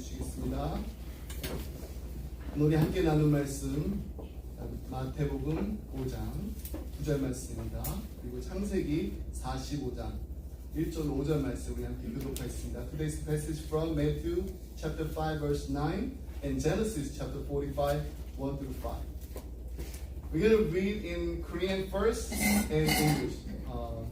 주시겠습니다. 우리 함께 나눌 말씀 마태복음 5장 9절 말씀입니다. 그리고 창세기 45장 1절 5절 말씀 우리 함께 교독하겠습니다. Today's passage from Matthew chapter 5 verse 9 and Genesis chapter 45 1 through 5. We're going to read in Korean first and English.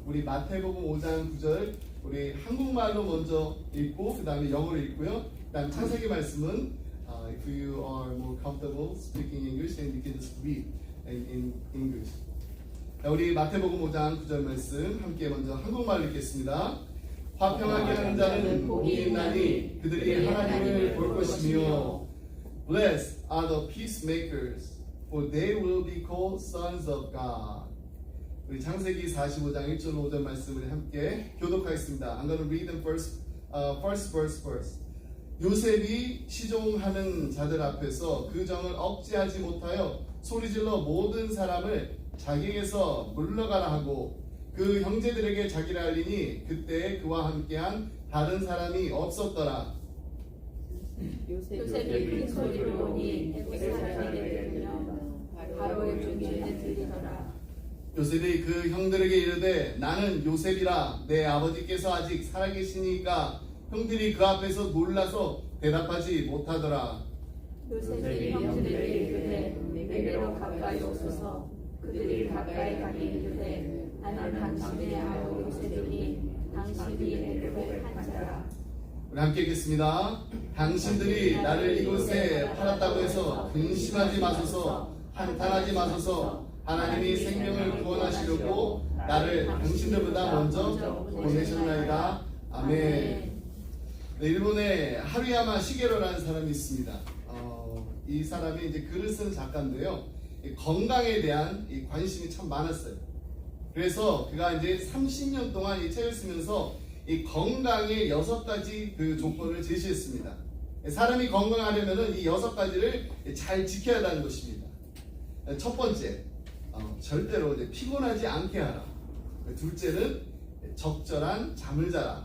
우리 마태복음 5장 9절 우리 한국말로 먼저 읽고 그 다음에 영어로 읽고요. 그 다음 창세기 말씀은 if you are more comfortable speaking English, then you can just read in English. 우리 마태복음 5장 9절 말씀 함께 먼저 한국말로 읽겠습니다. 화평하게 하는 자는 복이 있나니 그들이 하나님을 볼 것이며 Blessed are the peacemakers, for they will be called sons of God. 우리 창세기 45장 1절 5절 말씀을 함께 교독하겠습니다. I'm going to read them first verse. 요셉이 시종하는 자들 앞에서 그 정을 억제하지 못하여 소리질러 모든 사람을 자기에게서 물러가라 하고 그 형제들에게 자기를 알리니 그때 그와 함께한 다른 사람이 없었더라. 요셉이 큰 소리를 보니 에베 사람에게 들으며 바로의 중심에 들리더라. 요셉이 그 형들에게 이르되 나는 요셉이라 내 아버지께서 아직 살아계시니까 형들이 그 앞에서 놀라서 대답하지 못하더라. 요셉이 형들에게 이르되 내게로 가까이 오소서. 그들이 가까이 가니 이르되 나는 당신의 아우 요셉이니 당신이 내게 한 자라. 우리 함께 읽겠습니다. 당신들이 나를 이곳에 팔았다고 해서 근심하지 마소서. 한탄하지 마소서. 하나님이 생명을 구원하시려고 나를 당신들보다 먼저 보내셨나이다. 아멘. 네, 일본에 하루야마 시게로라는 사람이 있습니다. 이 사람이 이제 글을 쓰는 작가인데요. 건강에 대한 이 관심이 참 많았어요. 그래서 그가 이제 30년 동안 이 책을 쓰면서 이 건강의 6가지 그 조건을 제시했습니다. 사람이 건강하려면은 이 6가지를 잘 지켜야 한다는 것입니다. 첫 번째, 절대로 이제 피곤하지 않게 하라. 둘째는 적절한 잠을 자라.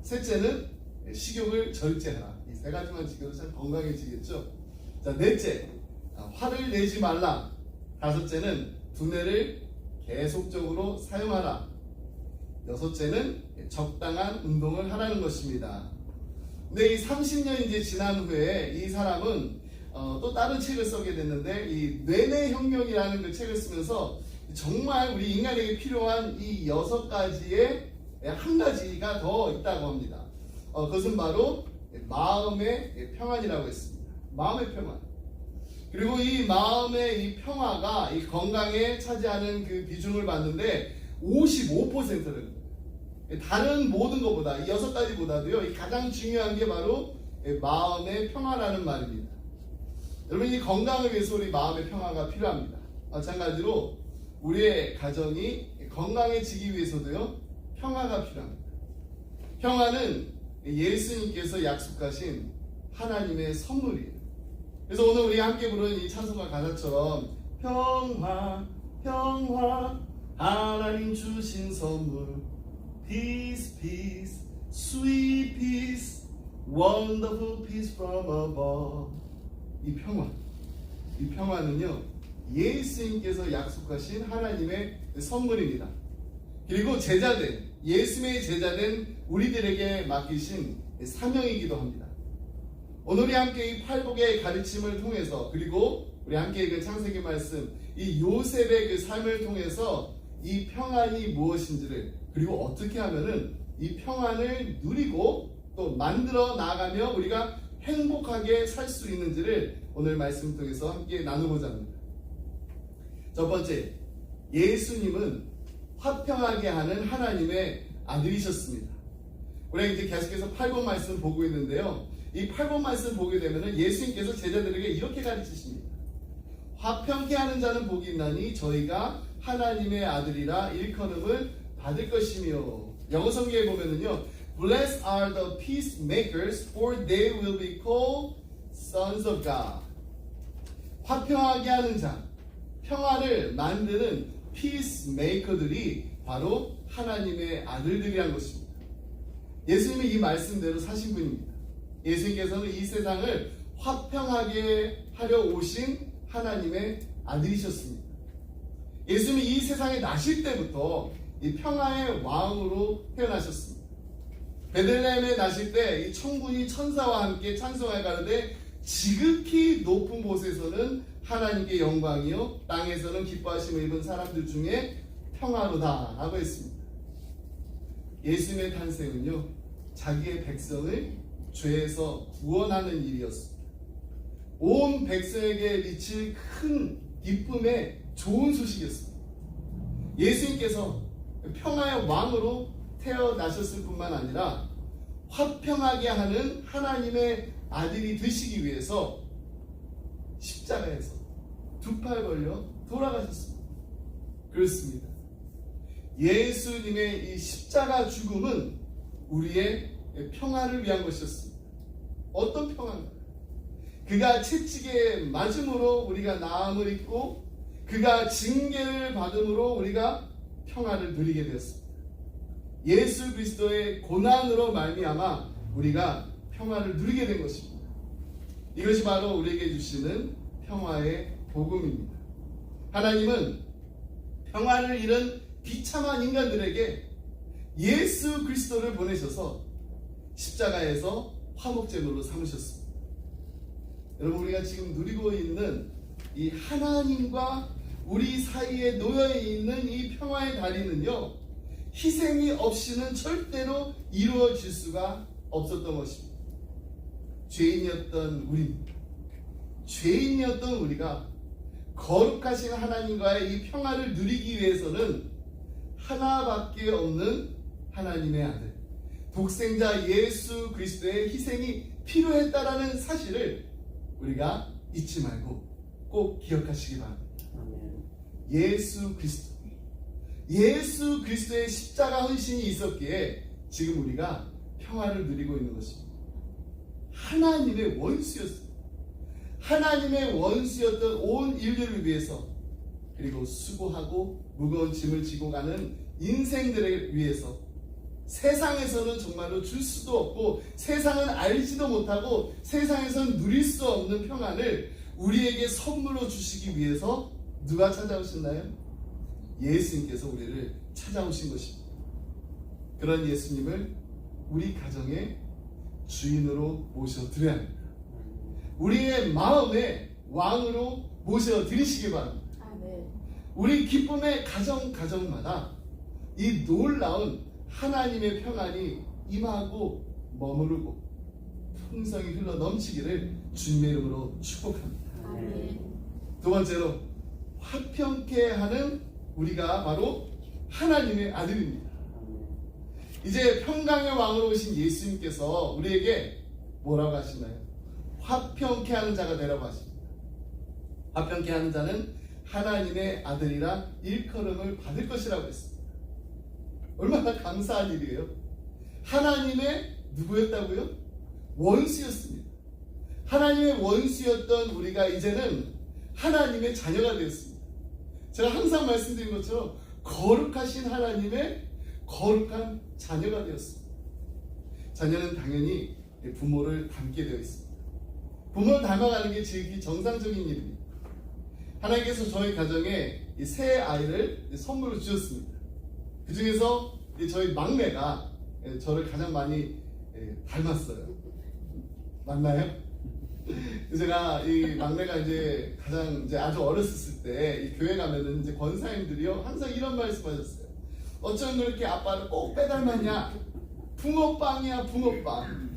셋째는 식욕을 절제하라. 이 3가지만 지켜도 참 건강해지겠죠. 자, 넷째, 화를 내지 말라. 5째는 두뇌를 계속적으로 사용하라. 6째는 적당한 운동을 하라는 것입니다. 근데 이 30년이 이제 지난 후에 이 사람은 또 다른 책을 쓰게 됐는데 이 뇌내 혁명이라는 그 책을 쓰면서 정말 우리 인간에게 필요한 이 6가지의 한 가지가 더 있다고 합니다. 그것은 바로 마음의 평안이라고 했습니다. 마음의 평안. 그리고 이 마음의 이 평화가 이 건강에 차지하는 그 비중을 봤는데 55%를 다른 모든 것보다 이 6가지보다도요 이 가장 중요한 게 바로 마음의 평화라는 말입니다. 여러분 이 건강을 위해서 우리 마음의 평화가 필요합니다. 마찬가지로 우리의 가정이 건강해지기 위해서도요 평화가 필요합니다. 평화는 예수님께서 약속하신 하나님의 선물이에요. 그래서 오늘 우리 함께 부르는 이 찬송가 가사처럼 평화 평화 하나님 주신 선물 Peace peace sweet peace wonderful peace from above. 이 평화는요 예수님께서 약속하신 하나님의 선물입니다. 그리고 예수님의 제자된 우리들에게 맡기신 사명이기도 합니다. 오늘 우리 함께 이 팔복의 가르침을 통해서 그리고 우리 함께 읽은 창세기 말씀 이 요셉의 그 삶을 통해서 이 평안이 무엇인지를 그리고 어떻게 하면은 이 평안을 누리고 또 만들어 나가며 우리가 행복하게 살 수 있는지를 오늘 말씀 통해서 함께 나누고자 합니다. 첫 번째, 예수님은 화평하게 하는 하나님의 아들이셨습니다. 우리가 이제 계속해서 8번 말씀 보고 있는데요. 이 8번 말씀 보게 되면은 예수님께서 제자들에게 이렇게 가르치십니다. 화평케 하는 자는 복이 있나니 저희가 하나님의 아들이라 일컬음을 받을 것이며. 영어 성경에 보면은요. Blessed are the peacemakers, for they will be called sons of God. 화평하게 하는 자, 평화를 만드는 peacemaker들이 바로 하나님의 아들들이란 것입니다. 예수님이 이 말씀대로 사신 분입니다. 예수님께서는 이 세상을 화평하게 하려 오신 하나님의 아들이셨습니다. 예수님이 이 세상에 나실 때부터 이 평화의 왕으로 태어나셨습니다. 베들레헴에 나실 때 이 천군이 천사와 함께 찬송하여 가르되 지극히 높은 곳에서는 하나님께 영광이요 땅에서는 기뻐하심을 입은 사람들 중에 평화로다 라고 했습니다. 예수님의 탄생은요 자기의 백성을 죄에서 구원하는 일이었습니다. 온 백성에게 미칠 큰 기쁨의 좋은 소식이었습니다. 예수님께서 평화의 왕으로 태어나셨을 뿐만 아니라 화평하게 하는 하나님의 아들이 되시기 위해서 십자가에서 두 팔 걸려 돌아가셨습니다. 그렇습니다. 예수님의 이 십자가 죽음은 우리의 평화를 위한 것이었습니다. 어떤 평화인가? 그가 채찍에 맞음으로 우리가 나음을 입고 그가 징계를 받음으로 우리가 평화를 누리게 되었습니다. 예수 그리스도의 고난으로 말미암아 우리가 평화를 누리게 된 것입니다. 이것이 바로 우리에게 주시는 평화의 복음입니다. 하나님은 평화를 잃은 비참한 인간들에게 예수 그리스도를 보내셔서 십자가에서 화목제물로 삼으셨습니다. 여러분 우리가 지금 누리고 있는 이 하나님과 우리 사이에 놓여 있는 이 평화의 다리는요 희생이 없이는 절대로 이루어질 수가 없었던 것입니다. 죄인이었던 우리가 거룩하신 하나님과의 이 평화를 누리기 위해서는 하나밖에 없는 하나님의 아들 독생자 예수 그리스도의 희생이 필요했다라는 사실을 우리가 잊지 말고 꼭 기억하시기 바랍니다. 예수 그리스도의 십자가 헌신이 있었기에 지금 우리가 평화를 누리고 있는 것입니다. 하나님의 원수였습니다. 하나님의 원수였던 온 인류를 위해서 그리고 수고하고 무거운 짐을 지고 가는 인생들을 위해서 세상에서는 정말로 줄 수도 없고 세상은 알지도 못하고 세상에서는 누릴 수 없는 평안을 우리에게 선물로 주시기 위해서 누가 찾아오셨나요? 예수님께서 우리를 찾아오신 것입니다. 그런 예수님을 우리 가정의 주인으로 모셔드려야 합니다. 우리의 마음의 왕으로 모셔드리시기 바랍니다. 우리 기쁨의 가정마다 이 놀라운 하나님의 평안이 임하고 머무르고 풍성이 흘러 넘치기를 주님의 이름으로 축복합니다. 두 번째로 화평케 하는 우리가 바로 하나님의 아들입니다. 이제 평강의 왕으로 오신 예수님께서 우리에게 뭐라고 하시나요? 화평케 하는 자가 되라고 하십니다. 화평케 하는 자는 하나님의 아들이라 일컬음을 받을 것이라고 했습니다. 얼마나 감사한 일이에요. 하나님의 누구였다고요? 원수였습니다. 하나님의 원수였던 우리가 이제는 하나님의 자녀가 되었습니다. 제가 항상 말씀드린 것처럼 거룩하신 하나님의 거룩한 자녀가 되었습니다. 자녀는 당연히 부모를 닮게 되어 있습니다. 부모를 닮아가는 게 지극히 정상적인 일입니다. 하나님께서 저희 가정에 새 아이를 선물로 주셨습니다. 그 중에서 저희 막내가 저를 가장 많이 닮았어요. 맞나요? 제가 이 막내가 이제 가장 아주 어렸을 때 이 교회 가면은 이제 권사님들이요 항상 이런 말씀하셨어요. 어쩜 그렇게 아빠를 꼭 빼닮았냐? 붕어빵이야 붕어빵.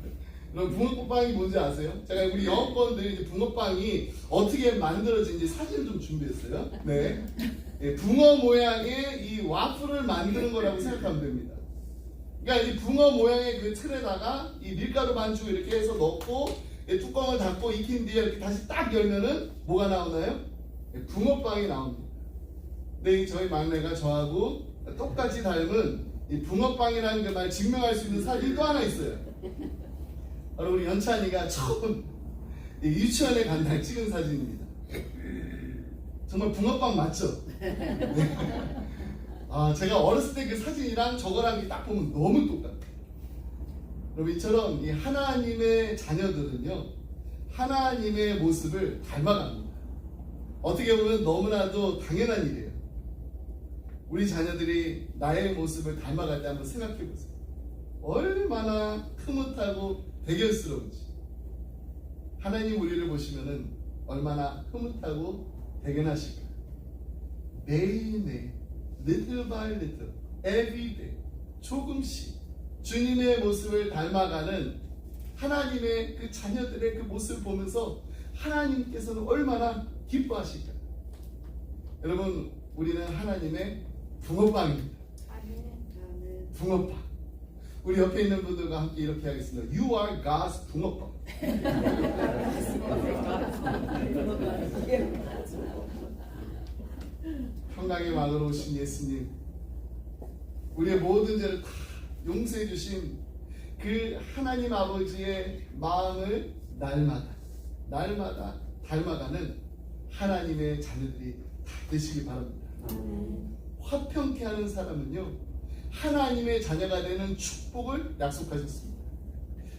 그럼 붕어빵이 뭔지 아세요? 제가 우리 영어권들이 이제 붕어빵이 어떻게 만들어진지 사진을 좀 준비했어요. 네, 붕어 모양의 이 와플을 만드는 거라고 생각하면 됩니다. 그러니까 이 붕어 모양의 그 틀에다가 이 밀가루 반죽 이렇게 해서 넣고 뚜껑을 닫고 익힌 뒤에 이렇게 다시 딱 열면은 뭐가 나오나요? 붕어빵이 나옵니다. 근데 저희 막내가 저하고 똑같이 닮은 이 붕어빵이라는 그 말 증명할 수 있는 사진이 또 하나 있어요. 바로 우리 연찬이가 처음 유치원에 간 날 찍은 사진입니다. 정말 붕어빵 맞죠? 네. 제가 어렸을 때 그 사진이랑 저거랑 딱 보면 너무 똑같아요. 여러분 이처럼 이 하나님의 자녀들은요 하나님의 모습을 닮아갑니다. 어떻게 보면 너무나도 당연한 일이에요. 우리 자녀들이 나의 모습을 닮아갈 때 한번 생각해 보세요. 얼마나 흐뭇하고 대견스러운지. 하나님 우리를 보시면은 얼마나 흐뭇하고 대견하실까요? 매일매일 little by little every day 조금씩 주님의 모습을 닮아가는 하나님의 그 자녀들의 그 모습을 보면서 하나님께서는 얼마나 기뻐하실까요? 여러분 우리는 하나님의 붕어빵입니다. 붕어빵. 우리 옆에 있는 분들과 함께 이렇게 하겠습니다. You are God's 붕어빵. 평강의 왕으로 오신 예수님, 우리의 모든 죄를 다 용서해 주신 그 하나님 아버지의 마음을 날마다 닮아가는 하나님의 자녀들이 다 되시기 바랍니다. 화평케 하는 사람은요 하나님의 자녀가 되는 축복을 약속하셨습니다.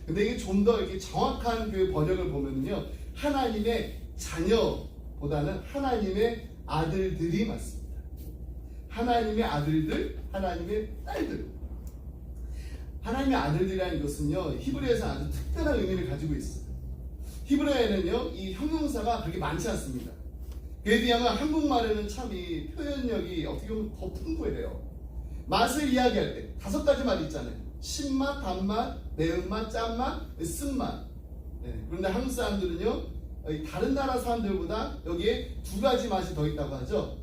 근데 이게 좀 더 이렇게 정확한 그 번역을 보면요 하나님의 자녀보다는 하나님의 아들들이 맞습니다. 하나님의 아들들, 하나님의 딸들. 하나님의 아들들이라는 것은요 히브리어에서 아주 특별한 의미를 가지고 있어요. 히브리어에는요 이 형용사가 그렇게 많지 않습니다. 그에 비하면 한국말에는 참 이 표현력이 어떻게 보면 더 풍부해요. 맛을 이야기할 때 5가지 맛 있잖아요. 신맛, 단맛, 매운맛, 짠맛, 쓴맛. 네. 그런데 한국 사람들은요 다른 나라 사람들보다 여기에 2가지 맛이 더 있다고 하죠.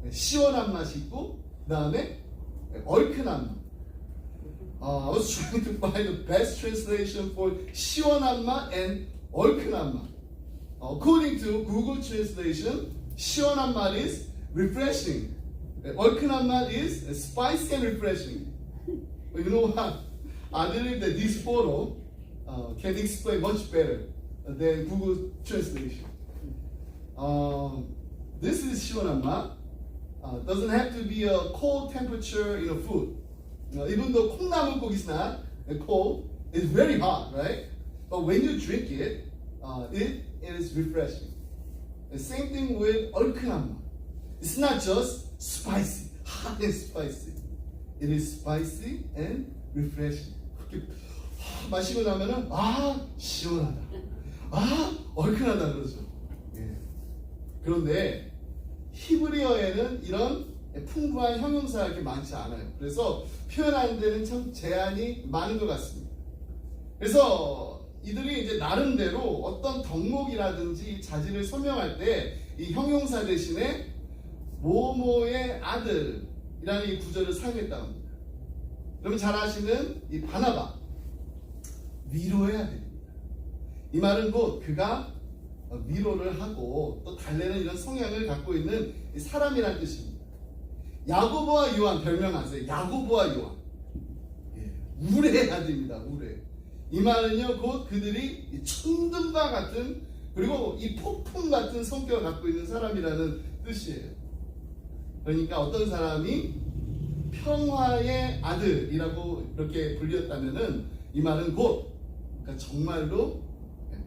네. 시원한 맛이 있고 그 다음에 얼큰한 맛. I was trying to find the best translation for 시원한 맛 and 얼큰한 맛. According to Google Translation, 시원한 맛 is refreshing. 얼큰한 맛 is spicy and refreshing. You know what? I believe that this photo can explain much better than Google Translation. This is 시원한 맛. Doesn't have to be a cold temperature in a food. Even though 콩나물국 is not cold, it's very hot, right? But when you drink it, it is refreshing. The same thing with 얼큰한 맛. It's not just spicy, hot and spicy. It is spicy and refreshing. 마시고 나면은 시원하다, 얼큰하다 그러죠. 예. 그런데 히브리어에는 이런 풍부한 형용사가 이렇게 많지 않아요. 그래서 표현하는 데는 참 제한이 많은 것 같습니다. 그래서 이들이 이제 나름대로 어떤 덕목이라든지 자질을 설명할 때 이 형용사 대신에 모모의 아들이라는 이 구절을 사용했다고 합니다. 여러분 잘 아시는 이 바나바, 위로해야 됩니다. 이 말은 곧 그가 위로를 하고 또 달래는 이런 성향을 갖고 있는 사람이라는 뜻입니다. 야고보와 요한 별명 아세요? 야고보와 요한. 우레해야 됩니다. 우레. 이 말은요 곧 그들이 천둥과 같은 그리고 이 폭풍 같은 성격을 갖고 있는 사람이라는 뜻이에요. 그러니까 어떤 사람이 평화의 아들이라고 이렇게 불렸다면은 이 말은 곧 그러니까 정말로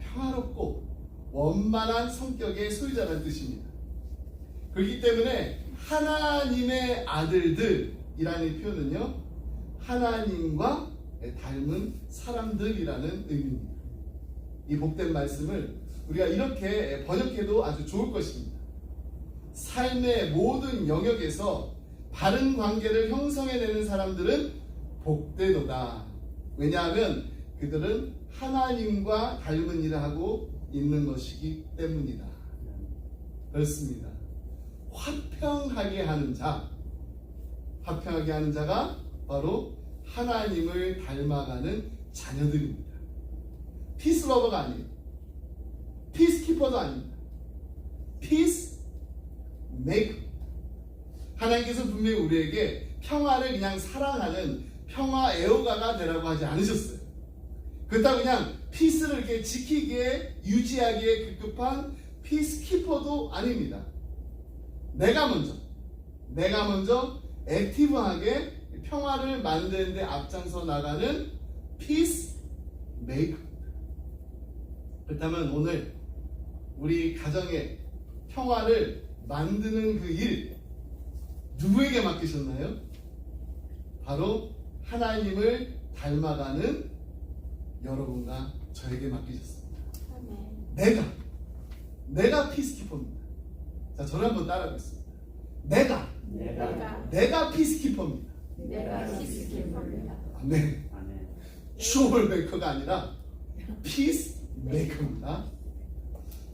평화롭고 원만한 성격의 소유자라는 뜻입니다. 그렇기 때문에 하나님의 아들들이라는 표현은요 하나님과 닮은 사람들이라는 의미입니다. 이 복된 말씀을 우리가 이렇게 번역해도 아주 좋을 것입니다. 삶의 모든 영역에서 바른 관계를 형성해내는 사람들은 복되도다. 왜냐하면 그들은 하나님과 닮은 일을 하고 있는 것이기 때문이다. 그렇습니다. 화평하게 하는 자, 화평하게 하는 자가 바로 하나님을 닮아가는 자녀들입니다. 피스러버가 아니에요. 피스키퍼도 아닙니다. 피스메이커. 하나님께서 분명히 우리에게 평화를 그냥 사랑하는 평화 애호가가 되라고 하지 않으셨어요. 그렇다고 그냥 피스를 이렇게 지키기에 유지하기에 급급한 피스키퍼도 아닙니다. 내가 먼저 액티브하게 평화를 만드는 데 앞장서 나가는 피스 메이커. 그렇다면 오늘 우리 가정의 평화를 만드는 그 일 누구에게 맡기셨나요? 바로 하나님을 닮아가는 여러분과 저에게 맡기셨습니다. 아멘. 내가 피스키퍼입니다. 자, 저를 한번 따라하겠습니다. 내가 피스키퍼입니다. 내가 피스키퍼입니다. 아멘. 트러블 메이커가 아니라 피스 메이커입니다.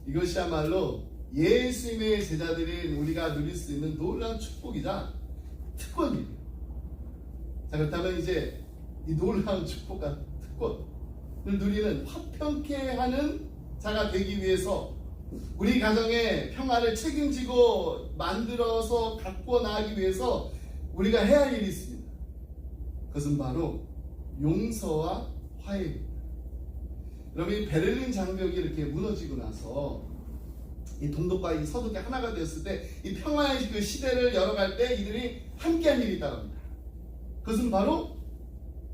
이것이야말로 예수님의 제자들인 우리가 누릴 수 있는 놀라운 축복이자 특권이에요. 자, 그렇다면 이제 이 놀라운 축복과 특권을 누리는 화평케 하는 자가 되기 위해서 우리 가정의 평화를 책임지고 만들어서 갖고 나가기 위해서 우리가 해야 할 일이 있습니다. 그것은 바로 용서와 화해입니다. 여러분, 이 베를린 장벽이 이렇게 무너지고 나서 이 동독과 이 서독이 하나가 되었을 때 이 평화의 그 시대를 열어갈 때 이들이 함께한 일이 있다고 합니다. 그것은 바로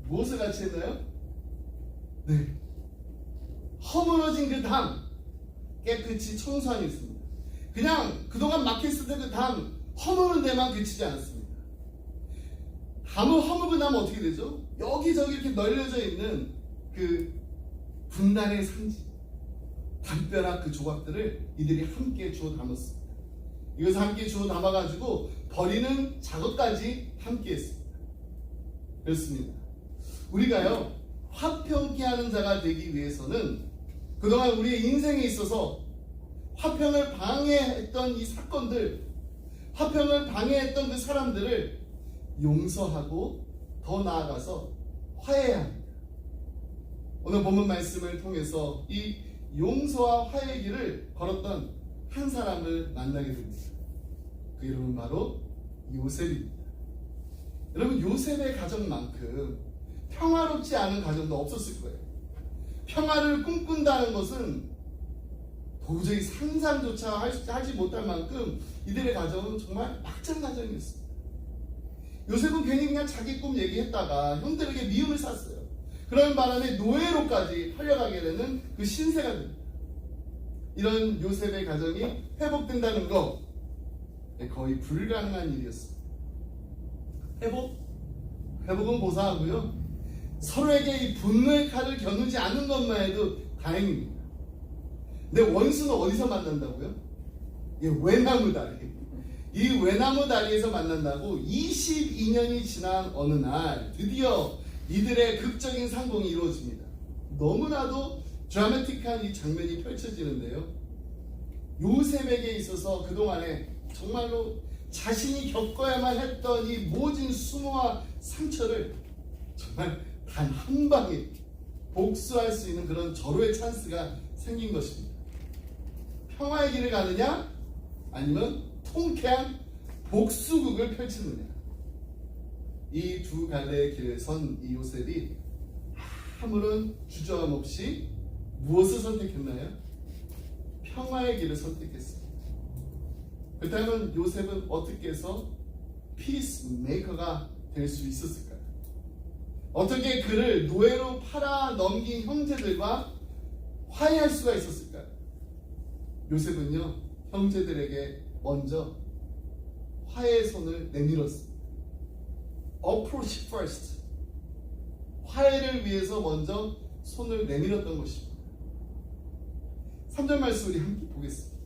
무엇을 같이 했나요? 네, 허물어진 그 담 깨끗이 청소한 일 있습니다. 그냥 그동안 막혔을 때 그 담 허무는 데만 그치지 않았습니다. 담을 허물고 나면 어떻게 되죠? 여기저기 이렇게 널려져 있는 그 분단의 상징, 담벼락 그 조각들을 이들이 함께 주워 담았습니다. 이것을 함께 주워 담아가지고 버리는 작업까지 함께 했습니다. 그렇습니다. 우리가요, 화평케 하는 자가 되기 위해서는 그동안 우리의 인생에 있어서 화평을 방해했던 이 사건들, 화평을 방해했던 그 사람들을 용서하고 더 나아가서 화해해야 합니다. 오늘 본문 말씀을 통해서 이 용서와 화해의 길을 걸었던 한 사람을 만나게 됩니다. 그 이름은 바로 요셉입니다. 여러분, 요셉의 가정만큼 평화롭지 않은 가정도 없었을 거예요. 평화를 꿈꾼다는 것은 도저히 상상조차 하지 못할 만큼 이들의 가정은 정말 막장 가정이었습니다. 요셉은 괜히 그냥 자기 꿈 얘기했다가 형들에게 미움을 샀어요. 그런 바람에 노예로까지 팔려가게 되는 그 신세가 됩니다. 이런 요셉의 가정이 회복된다는 거 거의 불가능한 일이었습니다. 회복은 고사하고요, 서로에게 이 분노의 칼을 겨누지 않는 것만 해도 다행입니다. 근데 원수는 어디서 만난다고요? 외나무 다리. 이 외나무 다리에서 만난다고 22년이 지난 어느 날 드디어 이들의 극적인 상봉이 이루어집니다. 너무나도 드라마틱한 이 장면이 펼쳐지는데요, 요셉에게 있어서 그동안에 정말로 자신이 겪어야만 했던 이 모진 수모와 상처를 정말 단 한 방에 복수할 수 있는 그런 절호의 찬스가 생긴 것입니다. 평화의 길을 가느냐, 아니면 통쾌한 복수극을 펼치느냐. 이 두 갈래의 길을 선 이 요셉이 아무런 주저함 없이 무엇을 선택했나요? 평화의 길을 선택했습니다. 그렇다면 요셉은 어떻게 해서 피스메이커가 될 수 있었을까요? 어떻게 그를 노예로 팔아 넘긴 형제들과 화해할 수가 있었을까요? 요셉은요, 형제들에게 먼저 화해의 손을 내밀었습니다. Approach first. 화해를 위해서 먼저 손을 내밀었던 것입니다. 3절 말씀 우리 함께 보겠습니다.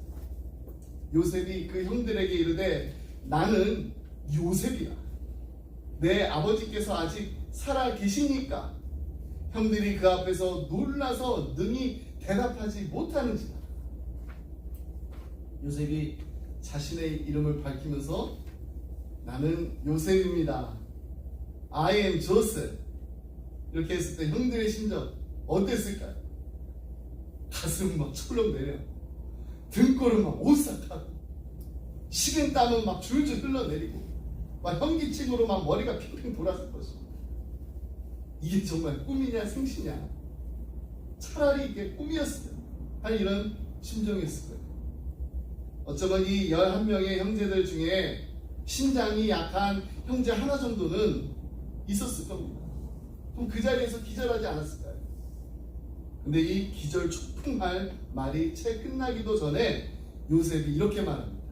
요셉이 그 형들에게 이르되 나는 요셉이라. 내 아버지께서 아직 살아 계시니까. 형들이 그 앞에서 놀라서 능히 대답하지 못하는지라. 요셉이 자신의 이름을 밝히면서 나는 요셉입니다. I am Joseph. 이렇게 했을 때 형들의 심정 어땠을까요? 가슴 막 철렁내려, 등골은 막 오싹하고, 식은땀은 막 줄줄 흘러내리고, 막 현기증으로 막 머리가 핑핑 돌았을 것입니다. 이게 정말 꿈이냐 생시냐, 차라리 이게 꿈이었으면 하는 이런 심정이었을 거예요. 어쩌면 이 11명의 형제들 중에 신장이 약한 형제 하나 정도는 있었을 겁니다. 그럼 그 자리에서 기절하지 않았을까요? 근데 이 기절 초풍할 말이 채 끝나기도 전에 요셉이 이렇게 말합니다.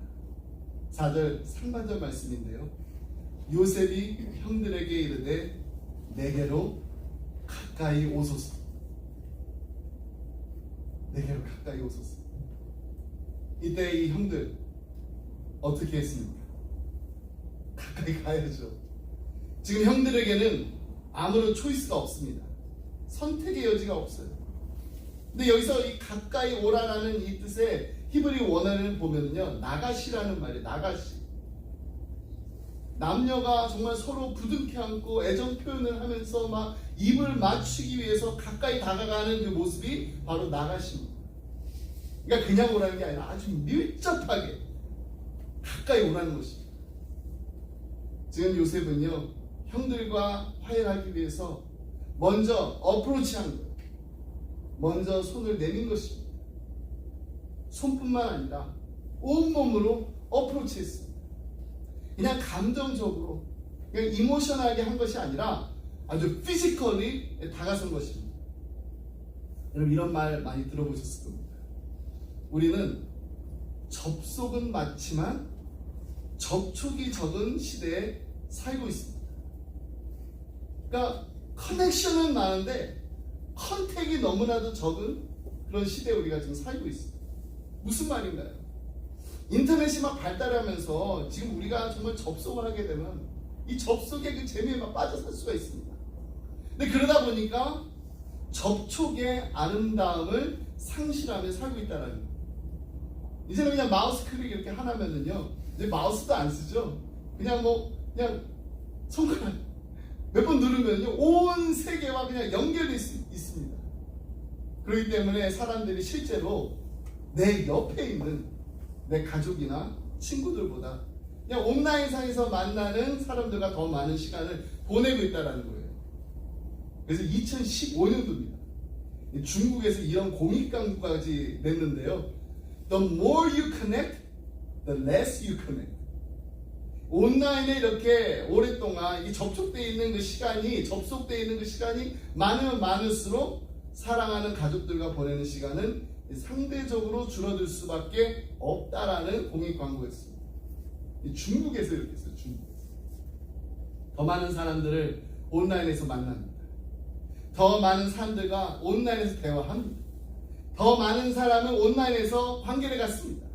4절 상반절 말씀인데요. 요셉이 형들에게 이르되 내게로 가까이 오소서. 내게로 가까이 오소서. 이때 이 형들 어떻게 했습니까? 가까이 가야죠. 지금 형들에게는 아무런 초이스가 없습니다. 선택의 여지가 없어요. 근데 여기서 이 가까이 오라라는 이 뜻의 히브리 원어를 보면요, 나가시라는 말이에요. 나가시. 남녀가 정말 서로 부둥켜 안고 애정 표현을 하면서 막 입을 맞추기 위해서 가까이 다가가는 그 모습이 바로 나가시입니다. 그러니까 그냥 오라는 게 아니라 아주 밀접하게 가까이 오라는 것입니다. 지금 요셉은요, 형들과 화해하기 위해서 먼저 어프로치한 거예요. 먼저 손을 내민 것입니다. 손뿐만 아니라 온몸으로 어프로치했습니다. 그냥 감정적으로, 그냥 이모셔널하게 한 것이 아니라 아주 피지컬리 다가선 것입니다. 여러분 이런 말 많이 들어보셨을 겁니다. 우리는 접속은 많지만 접촉이 적은 시대에 살고 있습니다. 그러니까 커넥션은 많은데 컨택이 너무나도 적은 그런 시대에 우리가 지금 살고 있습니다. 무슨 말인가요? 인터넷이 막 발달하면서 지금 우리가 정말 접속을 하게 되면 이 접속의 그 재미에 막 빠져 살 수가 있습니다. 근데 그러다 보니까 접촉의 아름다움을 상실하며 살고 있다는 거예요. 이제는 그냥 마우스 클릭 이렇게 하나면은요, 이제 마우스도 안 쓰죠. 그냥 그냥 손가락 몇 번 누르면요, 온 세계와 그냥 연결되어 있습니다. 그렇기 때문에 사람들이 실제로 내 옆에 있는 내 가족이나 친구들보다 그냥 온라인상에서 만나는 사람들과 더 많은 시간을 보내고 있다는 거예요. 그래서 2015년도입니다. 중국에서 이런 공익광고까지 냈는데요. The more you connect, the less you connect. 온라인에 이렇게 오랫동안 이 접촉되어 있는 그 시간이, 접속되어 있는 그 시간이 많으면 많을수록 사랑하는 가족들과 보내는 시간은 상대적으로 줄어들 수밖에 없다라는 공익 광고였습니다. 중국에서 이렇게 했어요. 중국에서. 더 많은 사람들을 온라인에서 만납니다. 더 많은 사람들과 온라인에서 대화합니다. 더 많은 사람은 온라인에서 관계를 갖습니다.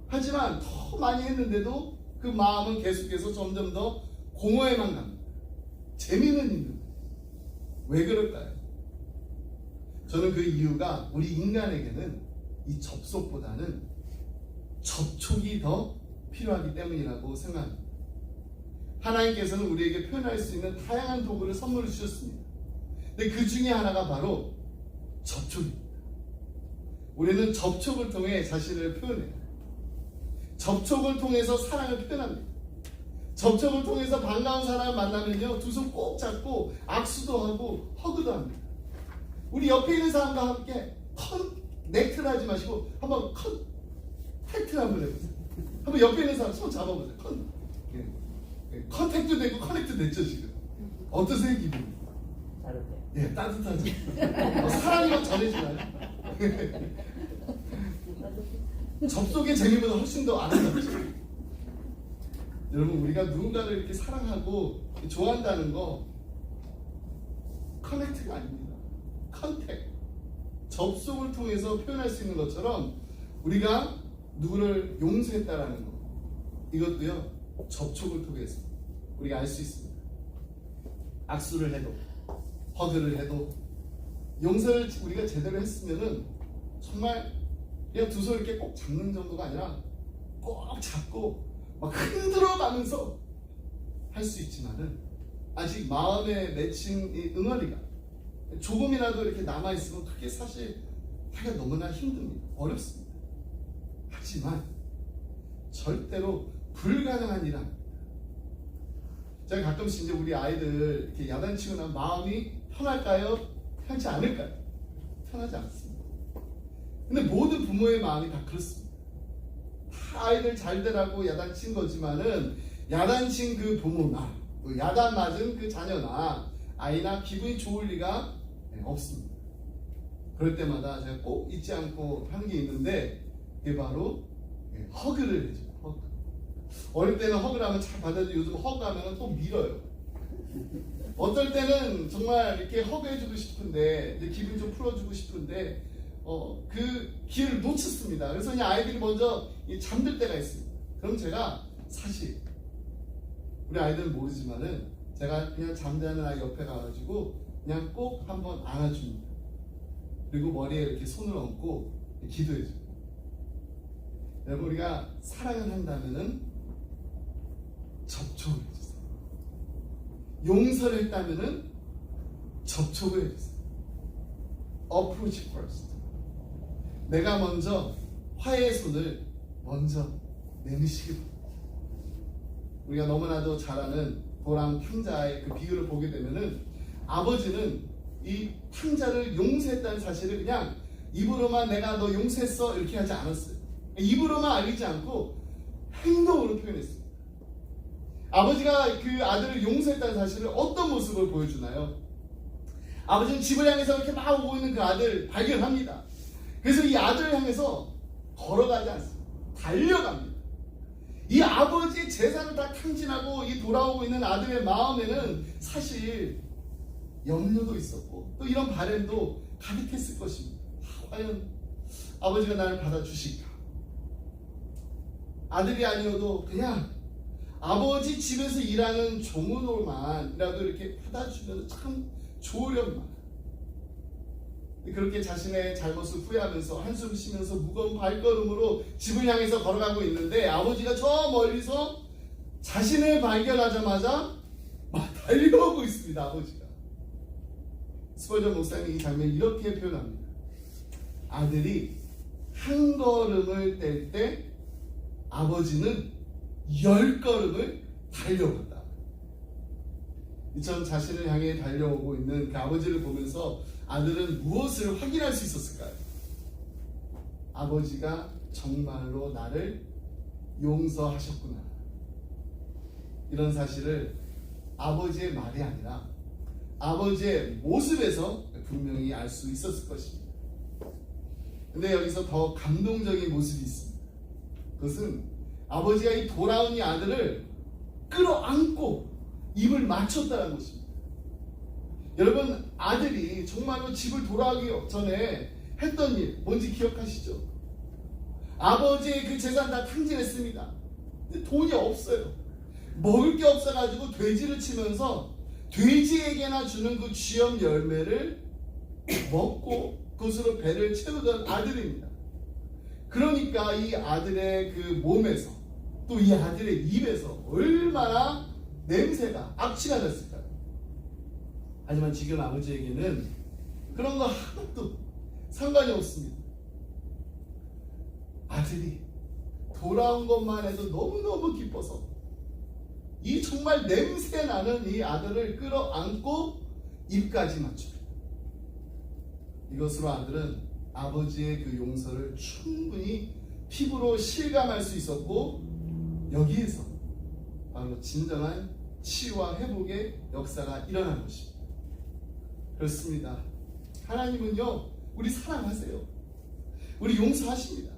하지만 더 많이 했는데도 그 마음은 계속해서 점점 더 공허에만 갑니다. 재미는 있는데 왜 그럴까요? 저는 그 이유가 우리 인간에게는 이 접속보다는 접촉이 더 필요하기 때문이라고 생각합니다. 하나님께서는 우리에게 표현할 수 있는 다양한 도구를 선물을 주셨습니다. 근데 그 중에 하나가 바로 접촉입니다. 우리는 접촉을 통해 자신을 표현해요. 접촉을 통해서 사랑을 표현합니다. 접촉을 통해서 반가운 사람을 만나면요, 두 손 꼭 잡고 악수도 하고 허그도 합니다. 우리 옆에 있는 사람과 함께 커넥트를 하지 마시고 한번 컨택트를 한번 해보세요. 한번 옆에 있는 사람 손 잡아보세요. 컨택트 되고 커넥트 됐죠 지금. 어떠세요 기분이? 따뜻해요. 예, 따뜻하죠. 사랑이 막 전해지나요? 접속의 재미보다 훨씬 더 아름답죠. 여러분 우리가 누군가를 이렇게 사랑하고 좋아한다는 거 커넥트가 아닙니다. 컨택, 접속을 통해서 표현할 수 있는 것처럼 우리가 누구를 용서했다라는 거, 이것도요 접촉을 통해서 우리가 알 수 있습니다. 악수를 해도 허그를 해도 용서를 우리가 제대로 했으면은 정말 그냥 두 손 이렇게 꼭 잡는 정도가 아니라 꼭 잡고 막 흔들어가면서 할 수 있지만은 아직 마음에 맺힌 이 응어리가 조금이라도 이렇게 남아있으면 그게 사실 하기가 너무나 힘듭니다. 어렵습니다. 하지만 절대로 불가능한 일 아닙니다. 제가 가끔씩 이제 우리 아이들 이렇게 야단치고 나면 마음이 편할까요? 편하지 않을까요? 편하지 않습니다. 근데 모든 부모의 마음이 다 그렇습니다. 다 아이들 잘 되라고 야단친 거지만은 야단친 그 부모나 또 야단 맞은 그 자녀나 아이나 기분이 좋을 리가 없습니다. 그럴 때마다 제가 꼭 잊지 않고 하는 게 있는데 그게 바로 허그를 해줘요. 허그. 어릴 때는 허그를 하면 잘 받아들이고 요즘 허그 하면 또 밀어요. 어떨 때는 정말 이렇게 허그해주고 싶은데 이제 기분 좀 풀어주고 싶은데 그 기회를 놓쳤습니다. 그래서 그냥 아이들이 먼저 잠들 때가 있습니다. 그럼 제가 사실 우리 아이들은 모르지만은 제가 그냥 잠자는 아이 옆에 가가지고 그냥 꼭 한번 안아줍니다. 그리고 머리에 이렇게 손을 얹고 기도해줘요. 여러분, 우리가 사랑을 한다면은 접촉을 해주세요. 용서를 했다면은 접촉을 해주세요. Approach first. 내가 먼저 화해의 손을 먼저 내미시기 바랍니다. 우리가 너무나도 잘 아는 도랑 탕자의 그 비유를 보게 되면은 아버지는 이 탕자를 용서했다는 사실을 그냥 입으로만 내가 너 용서했어 이렇게 하지 않았어요. 입으로만 알리지 않고 행동으로 표현했어요. 아버지가 그 아들을 용서했다는 사실을 어떤 모습을 보여주나요? 아버지는 집을 향해서 이렇게 막 오고 있는 그 아들 발견합니다. 그래서 이 아들을 향해서 걸어가지 않습니다. 달려갑니다. 이 아버지의 재산을 다 탕진하고 이 돌아오고 있는 아들의 마음에는 사실 염려도 있었고 또 이런 바램도 가득했을 것입니다. 과연 아버지가 나를 받아주실까? 아들이 아니어도 그냥 아버지 집에서 일하는 종으로만이라도 이렇게 받아주면 참 좋으련만. 그렇게 자신의 잘못을 후회하면서 한숨 쉬면서 무거운 발걸음으로 집을 향해서 걸어가고 있는데 아버지가 저 멀리서 자신을 발견하자마자 막 달려오고 있습니다. 아버지가. 스펄전 목사님이 이 장면을 이렇게 표현합니다. 아들이 한 걸음을 뗄 때 아버지는 10걸음을 달려온다. 이처럼 자신을 향해 달려오고 있는 그 아버지를 보면서 아들은 무엇을 확인할 수 있었을까요? 아버지가 정말로 나를 용서하셨구나. 이런 사실을 아버지의 말이 아니라 아버지의 모습에서 분명히 알 수 있었을 것입니다. 근데 여기서 더 감동적인 모습이 있습니다. 그것은 아버지가 이 돌아온 이 아들을 끌어안고 입을 맞췄다는 것입니다. 여러분, 아들이 정말로 집을 돌아가기 전에 했던 일 뭔지 기억하시죠? 아버지의 그 재산 다 탕진했습니다. 근데 돈이 없어요. 먹을 게 없어가지고 돼지를 치면서 돼지에게나 주는 그 쥐염 열매를 먹고 그것으로 배를 채우던 아들입니다. 그러니까 이 아들의 그 몸에서 또 이 아들의 입에서 얼마나 냄새가 악취가 났을까요? 하지만 지금 아버지에게는 그런 거 하나도 상관이 없습니다. 아들이 돌아온 것만 해도 너무너무 기뻐서 이 정말 냄새 나는 이 아들을 끌어안고 입까지 맞춥니다. 이것으로 아들은 아버지의 그 용서를 충분히 피부로 실감할 수 있었고 여기에서 바로 진정한 치유와 회복의 역사가 일어난 것입니다. 그렇습니다. 하나님은요, 우리 사랑하세요. 우리 용서하십니다.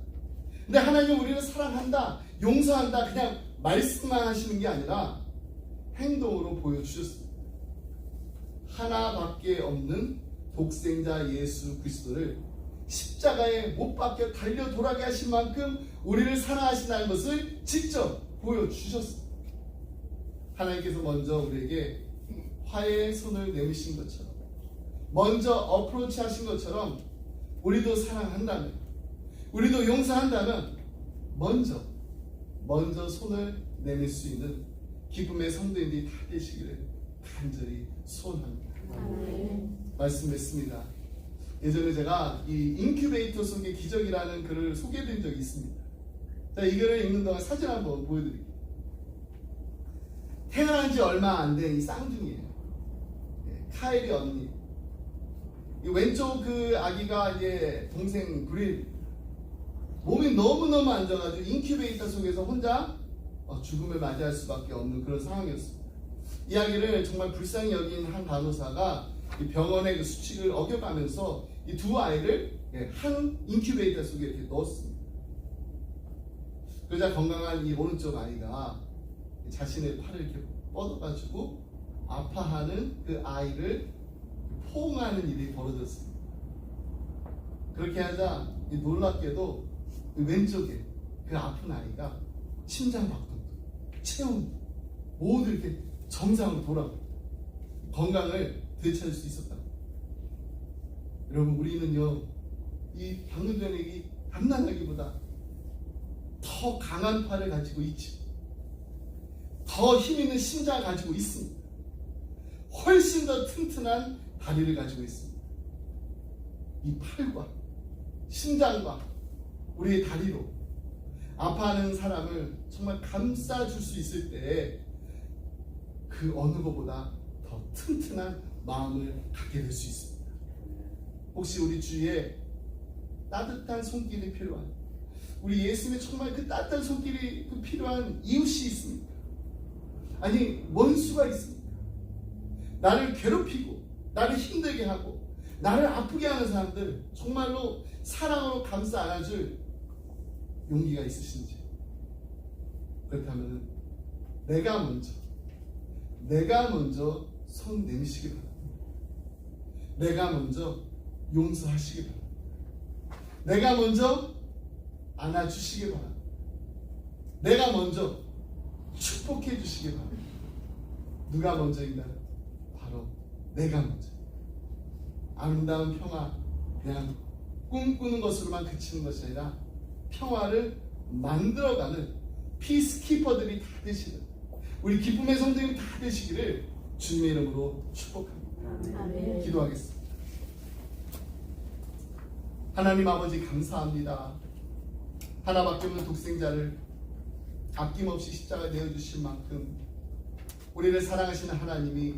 근데 하나님은 우리를 사랑한다, 용서한다 그냥 말씀만 하시는 게 아니라 행동으로 보여주셨습니다. 하나밖에 없는 독생자 예수 그리스도를 십자가에 못 박혀 달려 돌아가게 하신 만큼 우리를 사랑하신다는 것을 직접 보여주셨습니다. 하나님께서 먼저 우리에게 화해의 손을 내미신 것처럼, 먼저 어프로치 하신 것처럼 우리도 사랑한다면, 우리도 용서한다면 먼저 손을 내밀 수 있는 기쁨의 성도인들이 다 되시기를 간절히 소원합니다. 말씀 맺습니다. 예전에 제가 이 인큐베이터 속의 기적이라는 글을 소개해드린 적이 있습니다. 자, 이 글을 읽는 동안 사진 한번 보여드릴게요. 태어난 지 얼마 안 된 이 쌍둥이에요. 카일이 언니. 이 왼쪽 그 아기가 이제 동생 브릴. 몸이 너무너무 안 좋아가지고 인큐베이터 속에서 혼자 죽음을 맞이할 수밖에 없는 그런 상황이었습니다. 이 아기를 정말 불쌍히 여긴 한 간호사가 이 병원의 그 수칙을 어겨가면서 이 두 아이를 한 인큐베이터 속에 이렇게 넣었습니다. 그러자 건강한 이 오른쪽 아이가 자신의 팔을 이렇게 뻗어가지고 아파하는 그 아이를 포옹하는 일이 벌어졌습니다. 그렇게 하자 놀랍게도 그 왼쪽에 그 아픈 아이가 심장박동도, 체온도 모두 이렇게 정상으로 돌아오고 건강을 되찾을 수 있었다. 여러분, 우리는요, 이 방금 전에 이 단단하기보다 더 강한 팔을 가지고 있지, 더 힘있는 심장을 가지고 있습니다. 훨씬 더 튼튼한 다리를 가지고 있습니다. 이 팔과 심장과 우리의 다리로 아파하는 사람을 정말 감싸줄 수 있을 때 그 어느 것보다 더 튼튼한 마음을 갖게 될 수 있습니다. 혹시 우리 주위에 따뜻한 손길이 필요한, 우리 예수님의 정말 그 따뜻한 손길이 필요한 이웃이 있습니까? 아니, 원수가 있습니까? 나를 괴롭히고 나를 힘들게 하고 나를 아프게 하는 사람들 정말로 사랑으로 감싸 안아줄 용기가 있으신지. 그렇다면 내가 먼저 손 내미시기 바랍니다. 내가 먼저 용서하시기 바랍니다. 내가 먼저 안아주시기 바랍니다. 내가 먼저 축복해 주시기 바랍니다. 누가 먼저인가요? 바로 내가 먼저. 아름다운 평화, 그냥 꿈꾸는 것으로만 그치는 것이 아니라 평화를 만들어가는 피스키퍼들이 다 되시는, 우리 기쁨의 성도님이 다 되시기를 주님의 이름으로 축복합니다. 아멘. 기도하겠습니다. 하나님 아버지, 감사합니다. 하나밖에 없는 독생자를 아낌없이 십자가에 내어주신 만큼 우리를 사랑하시는 하나님이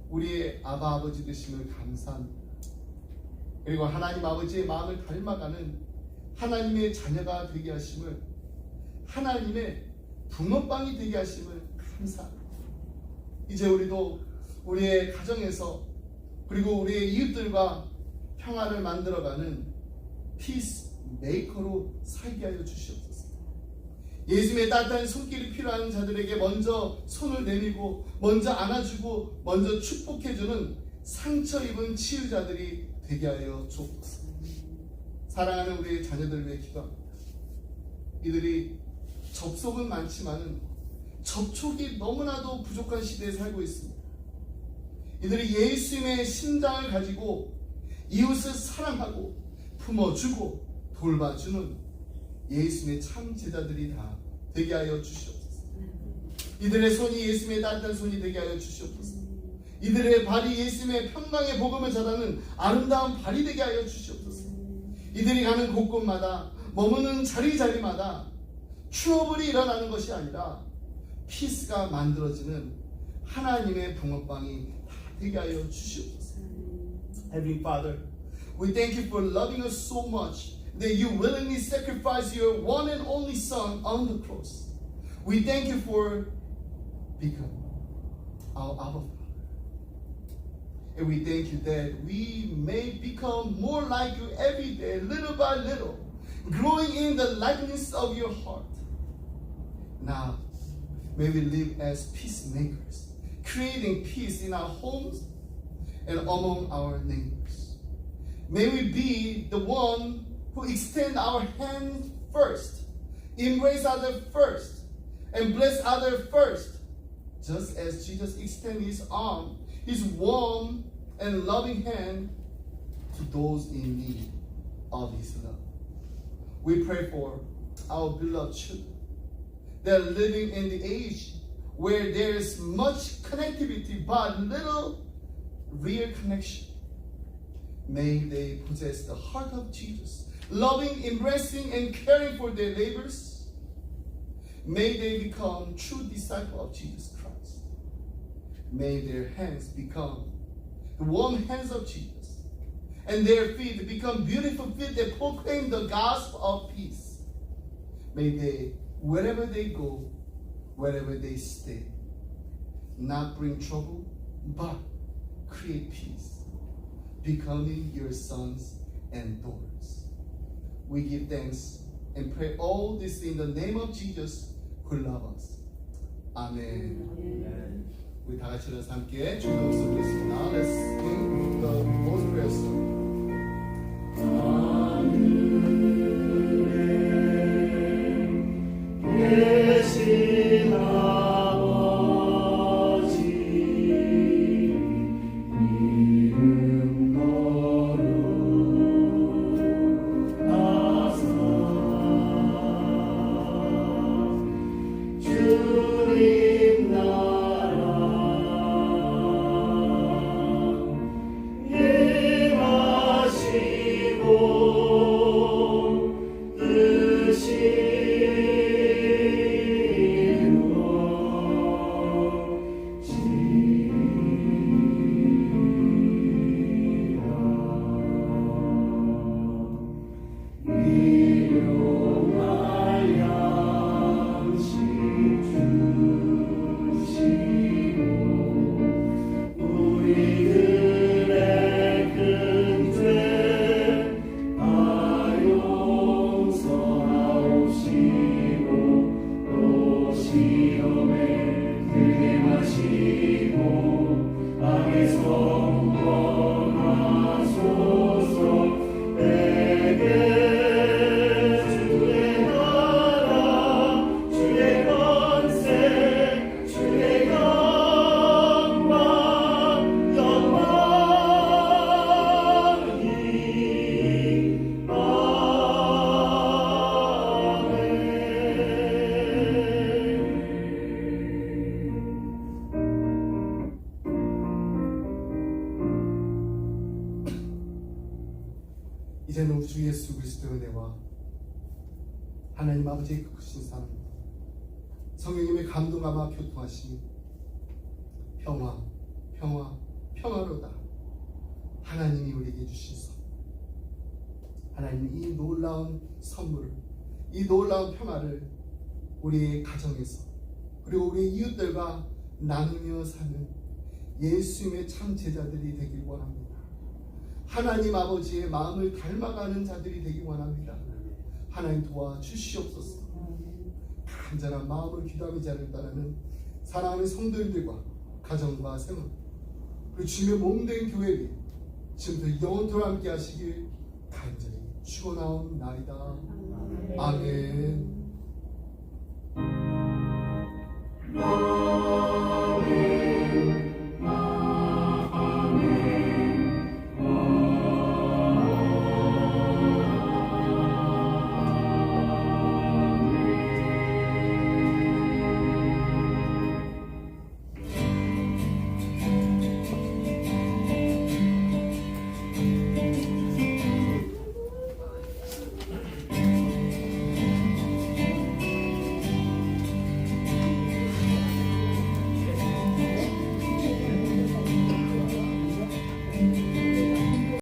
우리의 아바 아버지 되심을 감사합니다. 그리고 하나님 아버지의 마음을 닮아가는 하나님의 자녀가 되게 하심을, 하나님의 붕어빵이 되게 하심을 감사합니다. 이제 우리도 우리의 가정에서 그리고 우리의 이웃들과 평화를 만들어가는 피스 메이커로 살게 하여 주시옵소서. 예수님의 따뜻한 손길이 필요한 자들에게 먼저 손을 내밀고 먼저 안아주고 먼저 축복해주는 상처 입은 치유자들이 되게 하여 주옵소서. 사랑하는 우리의 자녀들을 위해 기도합니다. 이들이 접속은 많지만은 접촉이 너무나도 부족한 시대에 살고 있습니다. 이들이 예수님의 심장을 가지고 이웃을 사랑하고 품어주고 돌봐주는 예수님의 참 제자들이 다 되게 하여 주시옵소서. 이들의 손이 예수님의 따뜻한 손이 되게 하여 주시옵소서. 이들의 발이 예수님의 평강의 복음을 전하는 아름다운 발이 되게 하여 주시옵소서. 이들이 가는 곳곳마다 머무는 자리자리마다 트러블이 일어나는 것이 아니라 피스가 만들어지는 하나님의 붕어빵이 다 되게 하여 주시옵소서. Heavenly Father, we thank you for loving us so much that you willingly sacrificed your one and only Son on the cross. We thank you for becoming our Abba Father. And we thank you that we may become more like you every day, little by little, growing in the likeness of your heart. Now, may we live as peacemakers, creating peace in our homes and among our neighbors. May we be the one who extend our hand first, embrace others first, and bless others first, just as Jesus extended his arm, his warm and loving hand to those in need of his love. We pray for our beloved children. They're living in the age where there is much connectivity but little real connection. May they possess the heart of Jesus, loving, embracing, and caring for their neighbors. May they become true disciples of Jesus Christ. May their hands become the warm hands of Jesus, and their feet become beautiful feet that proclaim the gospel of peace. May they, wherever they go, wherever they stay, not bring trouble, but create peace. becoming your sons and daughters. We give thanks and pray all this in the name of Jesus who loves us. 아멘. 우리 다 같이 일어나서 함께 주의 음성 부르겠습니다. Let's sing the Lord's Prayer song. 계신 아버지 이름 거룩하사 주님 나라 임하시고 뜻이 이제는 우리 주 예수 그리스도의 은혜와 하나님 아버지의 크신 사랑, 성령님의 감동하며 교통하심이 평화로다. 하나님이 우리에게 주신 선, 하나님 이 놀라운 선물을, 이 놀라운 평화를 우리의 가정에서 그리고 우리의 이웃들과 나누며 사는 예수님의 참 제자들이 되길 원합니다. 하나님 아버지의 마음을 닮아가는 자들이 되기 원합니다. 하나님 도와주시옵소서. 간절한 마음을 기도하며 자를 따르는 사랑하는 성도들과 가정과 생활, 그 주님의 몸된 교회에 지금부터 영원토록 함께 하시길 간절히 축원하옵나이다. 아멘.